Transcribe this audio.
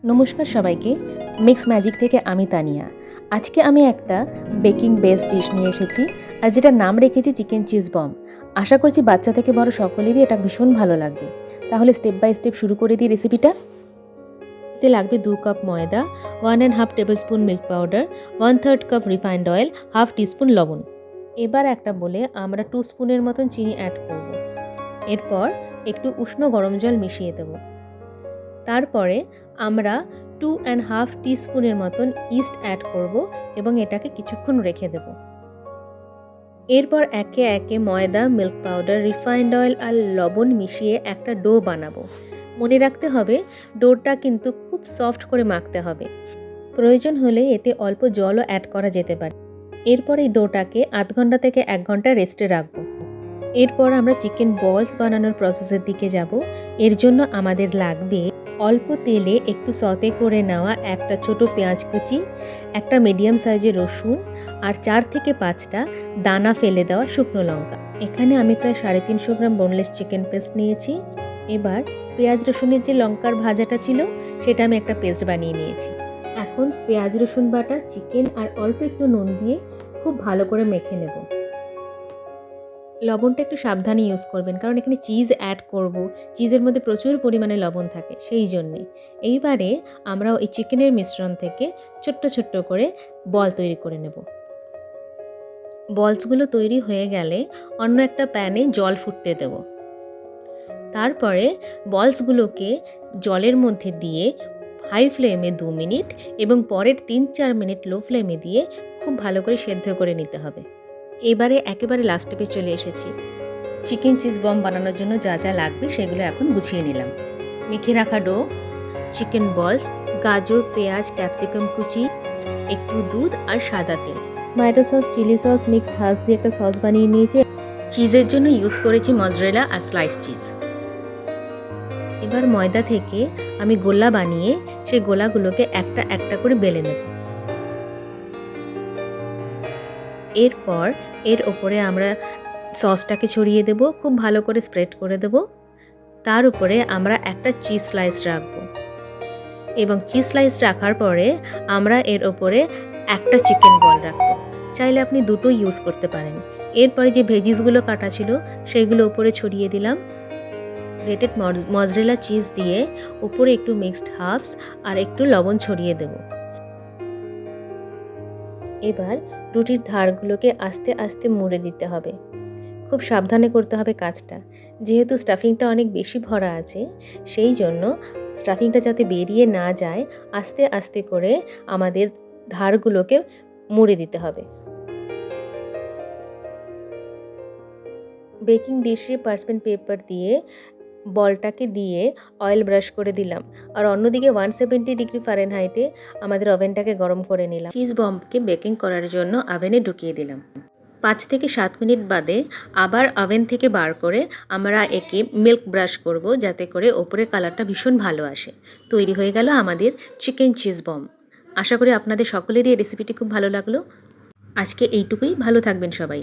নমস্কার সবাইকে, mix magic থেকে আমি তানিয়া। আজকে আমি একটা বেকিং বেস ডিশ নিয়ে এসেছি, আর যেটার নাম রেখেছি চিকেন চিজ বম। আশা করছি বাচ্চা থেকে বড় সকলেরই এটা ভীষণ ভালো লাগবে। তাহলে স্টেপ বাই স্টেপ শুরু করে দিই রেসিপিটা। এতে লাগবে 2 কাপ ময়দা, 1.5 table spoon milk powder, 1/3 cup refined oil, half teaspoon লবণ। এবার একটা বলে আমরা 2 স্পুনের মতন চিনি অ্যাড করব। এরপর একটু উষ্ণ গরম জল মিশিয়ে দেব। তারপরে আমরা 2.5 টিস্পুনের মতন ইস্ট অ্যাড করব এবং এটাকে কিছুক্ষণ রেখে দেব। এরপর একে একে ময়দা, মিল্ক পাউডার, রিফাইন্ড অয়েল আর লবণ মিশিয়ে একটা ডো বানাবো। মনে রাখতে হবে ডোটা কিন্তু খুব সফট করে মাখতে হবে। প্রয়োজন হলে এতে অল্প জলও অ্যাড করা যেতে পারে। এরপর এই ডোটাকে আধ ঘন্টা থেকে 1 ঘন্টা রেস্টে রাখবো। এরপর আমরা চিকেন বলস বানানোর প্রসেসের দিকে যাব। এর জন্য আমাদের লাগবে অল্প তেলে একটু সতে করে নেওয়া একটা ছোট পেঁয়াজ কুচি, একটা মিডিয়াম সাইজের রসুন আর 4 থেকে 5টা দানা ফেলে দেওয়া শুকনো লঙ্কা। এখানে আমি প্রায় 350 গ্রাম বোনলেস চিকেন পেস্ট নিয়েছি। এবার পেঁয়াজ রসুনের যে লঙ্কার ভাজাটা ছিল সেটা আমি একটা পেস্ট বানিয়ে নিয়েছি। এখন পেঁয়াজ রসুন বাটা, চিকেন আর অল্প একটু নুন দিয়ে খুব ভালো করে মেখে নেব। লবণটা একটু সাবধানে ইউজ করবেন, কারণ এখানে চিজ অ্যাড করব। চিজের মধ্যে প্রচুর পরিমাণে লবণ থাকে, সেই জন্যে। এইবারে আমরা এই চিকেনের মিশ্রণ থেকে ছোট্ট ছোট্ট করে বল তৈরি করে নেব। বলসগুলো তৈরি হয়ে গেলে অন্য একটা প্যানে জল ফুটতে দেব। তারপরে বলসগুলোকে জলের মধ্যে দিয়ে হাই ফ্লেমে 2 মিনিট এবং পরের 3-4 মিনিট লো ফ্লেমে দিয়ে খুব ভালো করে সেদ্ধ করে নিতে হবে। এবারে একেবারে লাস্ট স্টেপে চলে এসেছি। চিকেন চিজ বম বানানোর জন্য যা যা লাগবে সেগুলো এখন গুছিয়ে নিলাম। মেখে রাখা ডো, চিকেন বলস, গাজর, পেঁয়াজ, ক্যাপসিকাম কুচি, একটু দুধ আর সাদা তেল, tomato sauce, chilli sauce, mixed herbs দিয়ে একটা সস বানিয়ে নিয়েছি। চিজের জন্য ইউজ করেছি মজরেলা আর স্লাইস চিজ। এবার ময়দা থেকে আমি গোলা বানিয়ে সেই গোলাগুলোকে একটা একটা করে বেলে নেব। এরপর এর ওপরে আমরা সসটাকে ছড়িয়ে দেব, খুব ভালো করে স্প্রেড করে দেব। তার উপরে আমরা একটা চিজ স্লাইস রাখবো এবং চিজ স্লাইস রাখার পরে আমরা এর ওপরে একটা চিকেন বল রাখবো। চাইলে আপনি দুটো ইউজ করতে পারেন। এরপরে যে ভেজিসগুলো কাটা ছিল সেইগুলো উপরে ছড়িয়ে দিলাম। গ্রেটেড মজরেলা চিজ দিয়ে উপরে একটু মিক্সড হার্বস আর একটু লবণ ছড়িয়ে দেব। এবার রুটির ধারগুলোকে আস্তে আস্তে মুড়ে দিতে হবে। খুব সাবধানে করতে হবে কাজটা, যেহেতু স্টাফিংটা অনেক বেশি ভরা আছে, সেই জন্য স্টাফিংটা যাতে বেরিয়ে না যায় আস্তে আস্তে করে আমাদের ধারগুলোকে মুড়ে দিতে হবে। বেকিং ডিশে পার্চমেন্ট পেপার দিয়ে বলটাকে দিয়ে অয়েল ব্রাশ করে দিলাম, আর অন্যদিকে 170 ডিগ্রি ফারেনহাইটে আমাদের ওভেনটাকে গরম করে নিলাম। চিজ বম্বকে বেকিং করার জন্য ওভেনে ঢুকিয়ে দিলাম। 5 থেকে 7 মিনিট বাদে আবার ওভেন থেকে বার করে আমরা একে মিল্ক ব্রাশ করব, যাতে করে ওপরে কালারটা ভীষণ ভালো আসে। তৈরি হয়ে গেল আমাদের চিকেন চিজ বম। আশা করি আপনাদের সকলেরই এই রেসিপিটি খুব ভালো লাগলো। আজকে এইটুকুই, ভালো থাকবেন সবাই।